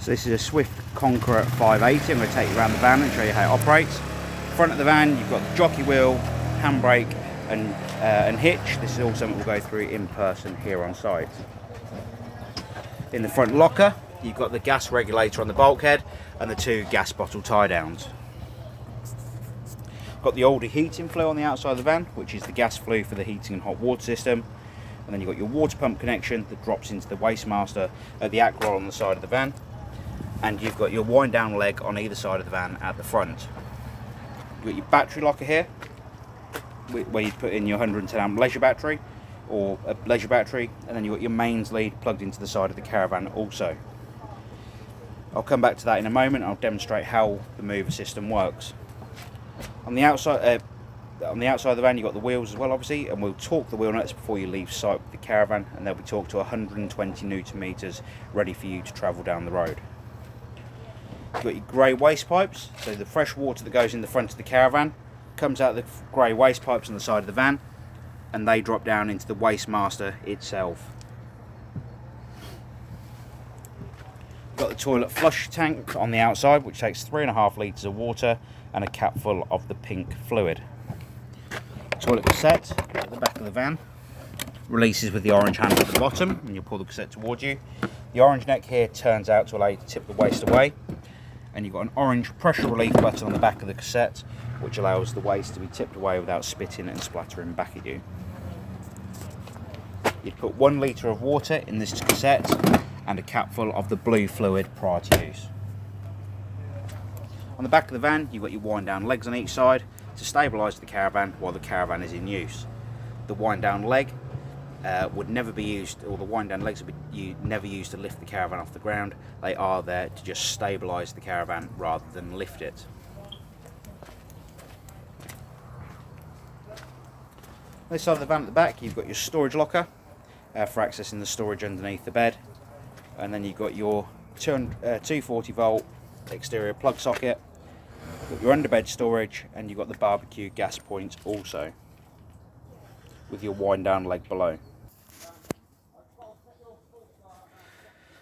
So this is a Swift Conqueror 580. I'm going to take you around the van and show you how it operates. Front of the van, you've got the jockey wheel, handbrake and hitch. This is all something we'll go through in person here on site. In the front locker, you've got the gas regulator on the bulkhead and the two gas bottle tie downs. Got the Aldi heating flue on the outside of the van, which is the gas flue for the heating and hot water system. And then you've got your water pump connection that drops into the waste master at the act roll on the side of the van. And you've got your wind down leg on either side of the van at the front. You've got your battery locker here, where you put in your 110 amp leisure battery or a leisure battery, and then you've got your mains lead plugged into the side of the caravan also. I'll come back to that in a moment. I'll demonstrate how the mover system works. On the outside of the van, you've got the wheels as well, obviously, and we'll torque the wheel nuts before you leave site with the caravan, and they'll be torqued to 120 newton meters, ready for you to travel down the road. You've got your grey waste pipes, so the fresh water that goes in the front of the caravan comes out of the grey waste pipes on the side of the van, and they drop down into the waste master itself. Got the toilet flush tank on the outside, which takes 3.5 litres of water and a cap full of the pink fluid. Toilet cassette at the back of the van releases with the orange handle at the bottom, and you'll pull the cassette towards you. The orange neck here turns out to allow you to tip the waste away, and you've got an orange pressure relief button on the back of the cassette, which allows the waste to be tipped away without spitting and splattering back at you. You'd put 1 litre of water in this cassette and a cap full of the blue fluid prior to use. On the back of the van, you've got your wind down legs on each side to stabilise the caravan while the caravan is in use. The wind down leg would never be used, or the wind down legs would be never used to lift the caravan off the ground. They are there to just stabilise the caravan rather than lift it. On this side of the van at the back, you've got your storage locker for accessing the storage underneath the bed, and then you've got your 240 volt exterior plug socket. You've got your underbed storage, and you've got the barbecue gas points also, with your wind down leg below.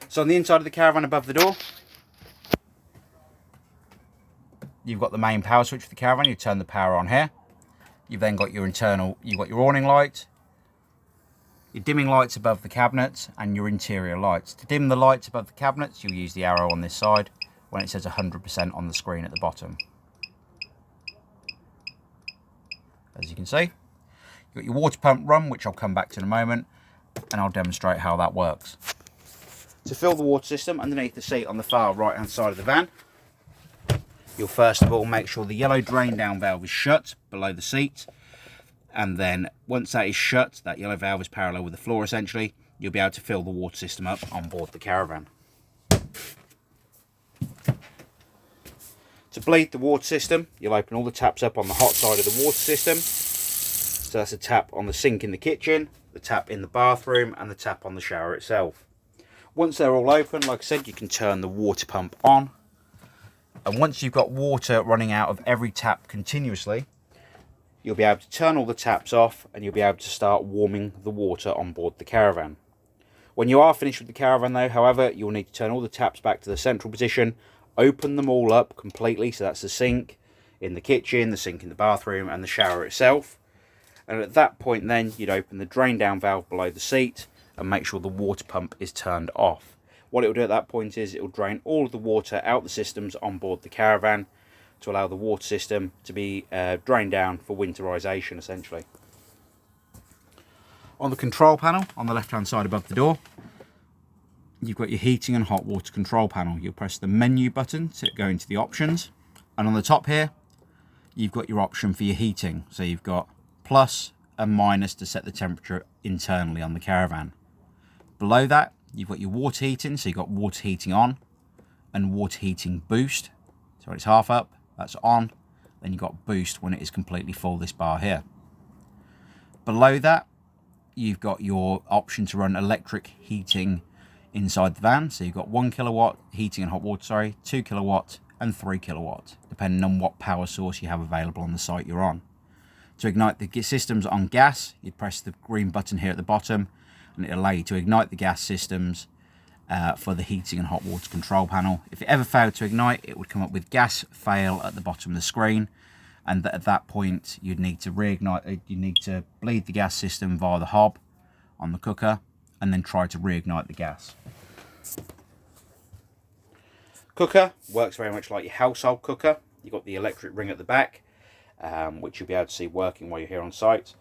So on the inside of the caravan above the door, you've got the main power switch for the caravan. You turn the power on here. You've then got your you've got your awning light, your dimming lights above the cabinets, and your interior lights. To dim the lights above the cabinets, you'll use the arrow on this side when it says 100% on the screen at the bottom. As you can see, you've got your water pump run, which I'll come back to in a moment, and I'll demonstrate how that works. To fill the water system underneath the seat on the far right hand side of the van, you'll first of all make sure the yellow drain down valve is shut below the seat, and then once that is shut, that yellow valve is parallel with the floor essentially, you'll be able to fill the water system up on board the caravan. To bleed the water system, you'll open all the taps up on the hot side of the water system. So that's a tap on the sink in the kitchen, the tap in the bathroom, and the tap on the shower itself. Once they're all open, like I said, you can turn the water pump on. And once you've got water running out of every tap continuously, you'll be able to turn all the taps off, and you'll be able to start warming the water on board the caravan. When you are finished with the caravan though, however, you'll need to turn all the taps back to the central position, open them all up completely, so that's the sink in the kitchen, the sink in the bathroom, and the shower itself. And at that point then, you'd open the drain down valve below the seat and make sure the water pump is turned off. What it will do at that point is it will drain all of the water out the systems on board the caravan to allow the water system to be drained down for winterization essentially. On the control panel on the left hand side above the door, you've got your heating and hot water control panel. You'll press the menu button to go into the options, and on the top here you've got your option for your heating. So you've got plus and minus to set the temperature internally on the caravan. Below that you've got your water heating, so you've got water heating on and water heating boost. So when it's half up, that's on. Then you've got boost when it is completely full, this bar here. Below that you've got your option to run electric heating inside the van. So you've got 1 kilowatt heating and hot water, 2 kilowatt and 3 kilowatt, depending on what power source you have available on the site you're on. To ignite the systems on gas, you'd press the green button here at the bottom, and it'll allow you to ignite the gas systems for the heating and hot water control panel. If it ever failed to ignite, it would come up with gas fail at the bottom of the screen, and at that point you'd need to reignite. You need to bleed the gas system via the hob on the cooker and then try to reignite the gas. Cooker works very much like your household cooker. You've got the electric ring at the back, which you'll be able to see working while you're here on site.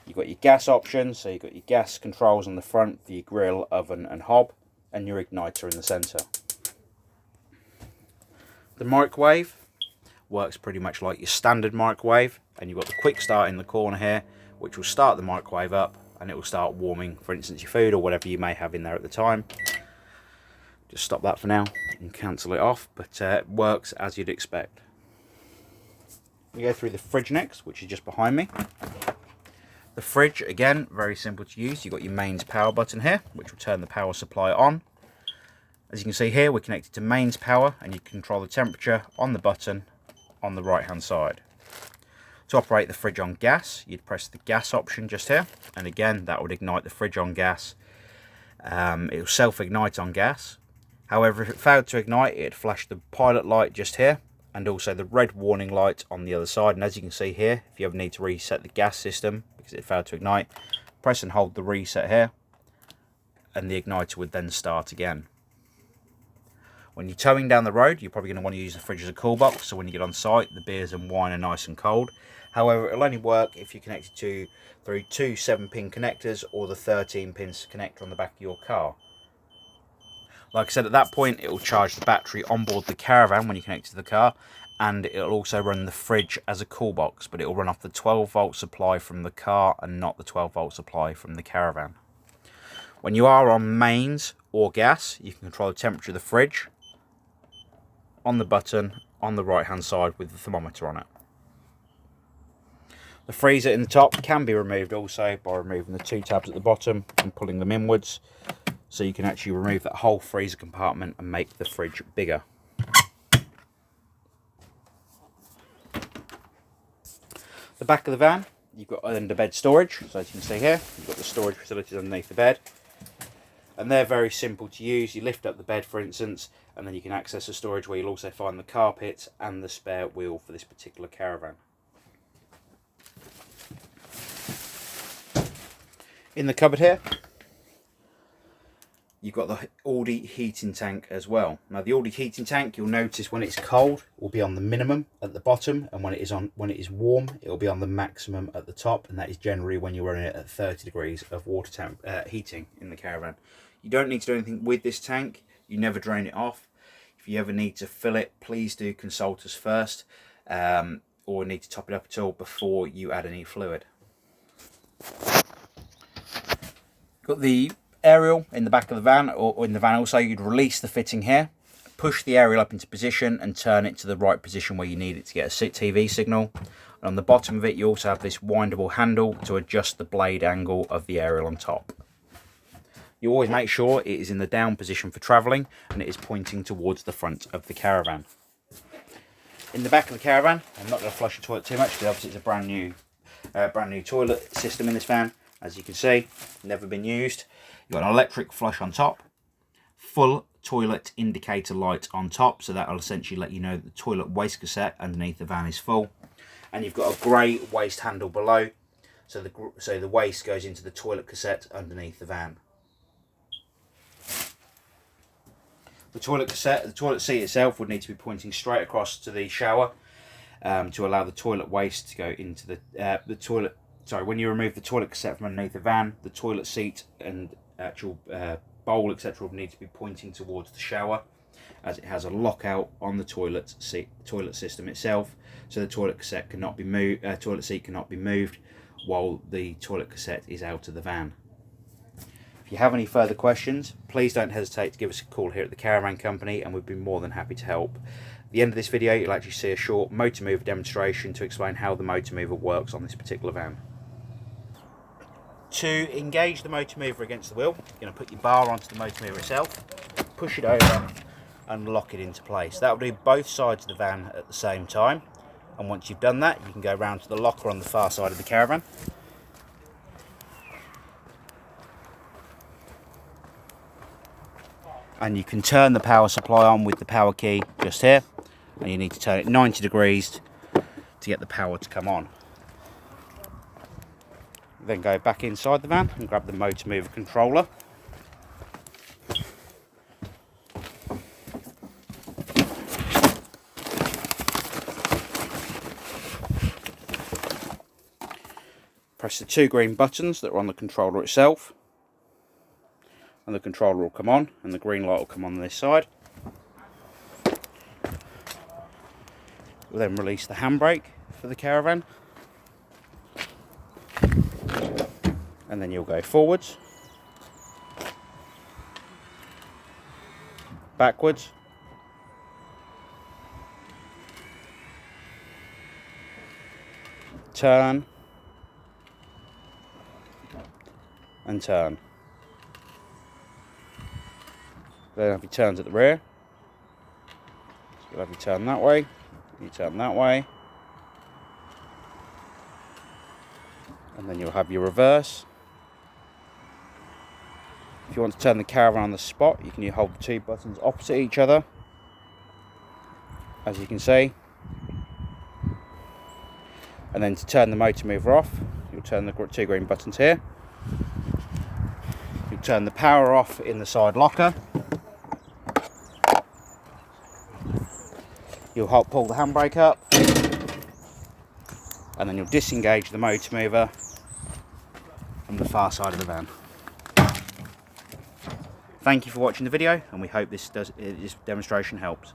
You've got your gas options, so you've got your gas controls on the front for your grill, oven and hob, and your igniter in the centre. The microwave works pretty much like your standard microwave, and you've got the quick start in the corner here, which will start the microwave up and it will start warming, for instance, your food or whatever you may have in there at the time. Just stop that for now and cancel it off, but it works as you'd expect. We go through the fridge next, which is just behind me. The fridge, again, very simple to use. You've got your mains power button here, which will turn the power supply on. As you can see here, we're connected to mains power, and you control the temperature on the button on the right hand side. To operate the fridge on gas, you'd press the gas option just here, and again that would ignite the fridge on gas. It will self-ignite on gas. However, if it failed to ignite, it'd flash the pilot light just here, and also the red warning light on the other side. And as you can see here, if you ever need to reset the gas system because it failed to ignite, press and hold the reset here, and the igniter would then start again. When you're towing down the road, you're probably going to want to use the fridge as a cool box, so when you get on site, the beers and wine are nice and cold. However, it'll only work if you're connected through two 7-pin connectors or the 13-pin connector on the back of your car. Like I said, at that point, it will charge the battery on board the caravan when you connect to the car, and it'll also run the fridge as a cool box, but it will run off the 12-volt supply from the car and not the 12-volt supply from the caravan. When you are on mains or gas, you can control the temperature of the fridge on the button on the right hand side with the thermometer on it. The freezer in the top can be removed also by removing the 2 tabs at the bottom and pulling them inwards, so you can actually remove that whole freezer compartment and make the fridge bigger. The back of the van, you've got under bed storage, so as you can see here, you've got the storage facilities underneath the bed, and they're very simple to use. You lift up the bed, for instance, and then you can access the storage where you'll also find the carpet and the spare wheel for this particular caravan. In the cupboard here, you've got the Aldi heating tank as well. Now the Aldi heating tank, you'll notice when it's cold, will be on the minimum at the bottom, and when it is warm, it will be on the maximum at the top, and that is generally when you're running it at 30 degrees of heating in the caravan. You don't need to do anything with this tank. You never drain it off. If you ever need to fill it, please do consult us first, or need to top it up at all before you add any fluid. Got the aerial in the back of the van, or in the van also. You'd release the fitting here, push the aerial up into position and turn it to the right position where you need it to get a TV signal. And on the bottom of it, you also have this windable handle to adjust the blade angle of the aerial on top. You always make sure it is in the down position for travelling and it is pointing towards the front of the caravan. In the back of the caravan, I'm not going to flush the toilet too much because obviously it's a brand new toilet system in this van. As you can see, never been used. You've got an electric flush on top, full toilet indicator light on top, so that will essentially let you know that the toilet waste cassette underneath the van is full. And you've got a grey waste handle below, so the waste goes into the toilet cassette underneath the van. The toilet seat itself would need to be pointing straight across to the shower to allow the toilet waste to go into the toilet. Sorry, when you remove the toilet cassette from underneath the van, the toilet seat and actual bowl, etc., will need to be pointing towards the shower, as it has a lockout on the toilet system itself, so the toilet cassette cannot be moved. Toilet seat cannot be moved while the toilet cassette is out of the van. If you have any further questions, please don't hesitate to give us a call here at the Caravan Company, and we'd be more than happy to help. At the end of this video, you'll actually see a short motor mover demonstration to explain how the motor mover works on this particular van. To engage the motor mover against the wheel, you're going to put your bar onto the motor mover itself, push it over and lock it into place. That will do both sides of the van at the same time, and once you've done that, you can go around to the locker on the far side of the caravan. and you can turn the power supply on with the power key just here, and you need to turn it 90 degrees to get the power to come on. Then go back inside the van and grab the motor mover controller. Press the 2 green buttons that are on the controller itself, and the controller will come on and the green light will come on this side. We'll then release the handbrake for the caravan, and then you'll go forwards, backwards, turn, and turn. Then have your turns at the rear. So you'll have your turn that way, you turn that way, and then you'll have your reverse. If you want to turn the caravan on the spot, you can hold the 2 buttons opposite each other, as you can see. And then to turn the motor mover off, you'll turn the 2 green buttons here. You'll turn the power off in the side locker. You'll pull the handbrake up, and then you'll disengage the motor mover from the far side of the van. Thank you for watching the video, and we hope this demonstration helps.